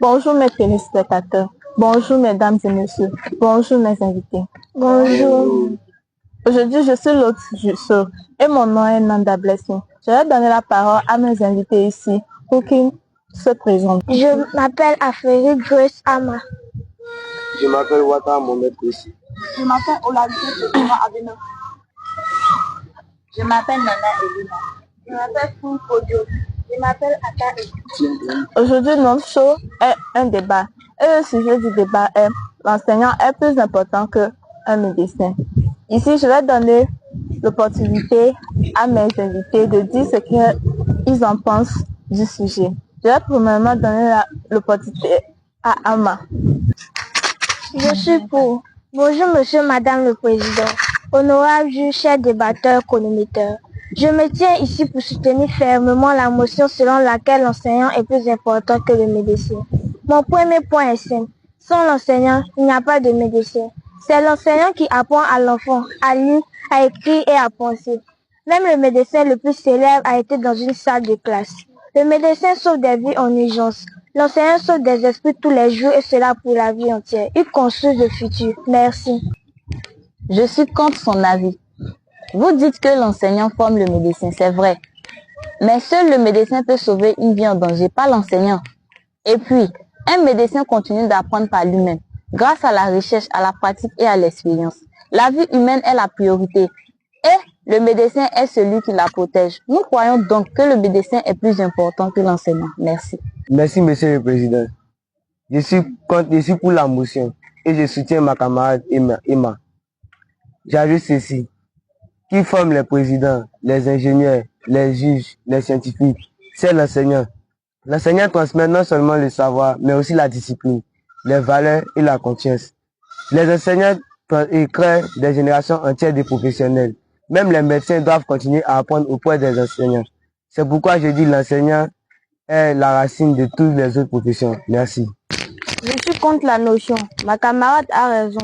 Bonjour mes téléspectateurs, bonjour mesdames et messieurs, bonjour mes invités. Bonjour. Aujourd'hui je suis l'hôte du show et mon nom est Nanda Blessing. Je vais donner la parole à mes invités ici pour qu'ils se présentent. Je m'appelle Aféry Grace Ama. Je m'appelle Wata Mohamed Koussi. Je m'appelle Olavie Sekuma Abena. Je m'appelle Nana Elina. Je m'appelle Fou Podio. Je m'appelle Ata Eti. Aujourd'hui notre show est un débat et le sujet du débat est l'enseignant est plus important qu'un médecin. Ici je vais donner l'opportunité à mes invités de dire ce qu'ils en pensent du sujet. Je vais premièrement donner l'opportunité à Ama. Je suis pour. Bonjour monsieur, madame le président. Honorable juge, chers débatteurs, chronométeurs. Je me tiens ici pour soutenir fermement la motion selon laquelle l'enseignant est plus important que le médecin. Mon premier point est simple. Sans l'enseignant, il n'y a pas de médecin. C'est l'enseignant qui apprend à l'enfant à lire, à écrire et à penser. Même le médecin le plus célèbre a été dans une salle de classe. Le médecin sauve des vies en urgence. L'enseignant sauve des esprits tous les jours et cela pour la vie entière. Il construit le futur. Merci. Je suis contre son avis. Vous dites que l'enseignant forme le médecin, c'est vrai. Mais seul le médecin peut sauver une vie en danger, pas l'enseignant. Et puis, un médecin continue d'apprendre par lui-même, grâce à la recherche, à la pratique et à l'expérience. La vie humaine est la priorité. Et le médecin est celui qui la protège. Nous croyons donc que le médecin est plus important que l'enseignant. Merci. Merci, monsieur le président. Je suis pour la motion et je soutiens ma camarade Emma. J'ajoute ceci. Qui forme les présidents, les ingénieurs, les juges, les scientifiques? C'est l'enseignant. L'enseignant transmet non seulement le savoir, mais aussi la discipline, les valeurs et la confiance. Les enseignants créent des générations entières de professionnels. Même les médecins doivent continuer à apprendre auprès des enseignants. C'est pourquoi je dis l'enseignant est la racine de toutes les autres professions. Merci. Je suis contre la notion. Ma camarade a raison.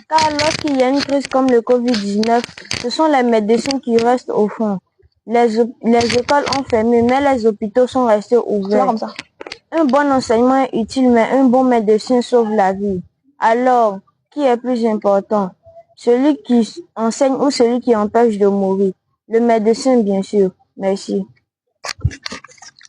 Car lorsqu'il y a une crise comme le Covid-19, ce sont les médecins qui restent au fond. Les écoles ont fermé, mais les hôpitaux sont restés ouverts. Comme ça. Un bon enseignement est utile, mais un bon médecin sauve la vie. Alors, qui est plus important? Celui qui enseigne ou celui qui empêche de mourir? Le médecin, bien sûr. Merci.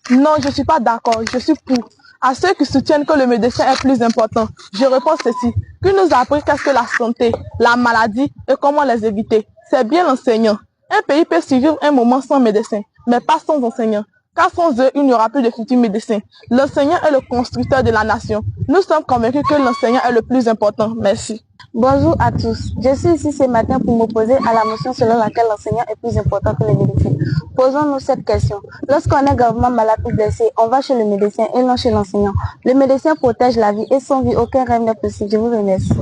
Non, je ne suis pas d'accord, je suis pour. À ceux qui soutiennent que le médecin est plus important, je réponds ceci. Qui nous a appris qu'est-ce que la santé, la maladie et comment les éviter? C'est bien l'enseignant. Un pays peut survivre un moment sans médecin, mais pas sans enseignant. Car sans eux, il n'y aura plus de futurs médecins. L'enseignant est le constructeur de la nation. Nous sommes convaincus que l'enseignant est le plus important. Merci. Bonjour à tous. Je suis ici ce matin pour m'opposer à la motion selon laquelle l'enseignant est plus important que le médecin. Posons-nous cette question. Lorsqu'on est gravement malade ou blessé, on va chez le médecin et non chez l'enseignant. Le médecin protège la vie et sans vie, aucun rêve n'est possible. Je vous remercie.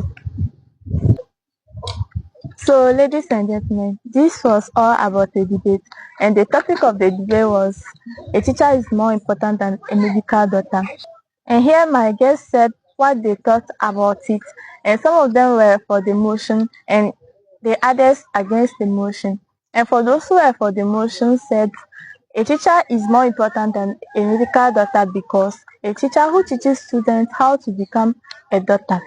So, ladies and gentlemen, this was all about the debate, and the topic of the debate was, a teacher is more important than a medical doctor. And here my guests said what they thought about it, and some of them were for the motion, and the others against the motion. And for those who were for the motion said, a teacher is more important than a medical doctor because a teacher who teaches students how to become a doctor.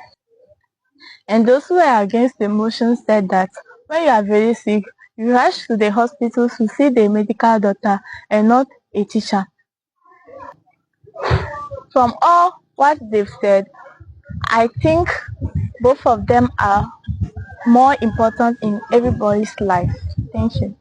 And those who are against the motion said that when you are very sick, you rush to the hospital to see the medical doctor and not a teacher. From all what they've said, I think both of them are more important in everybody's life. Thank you.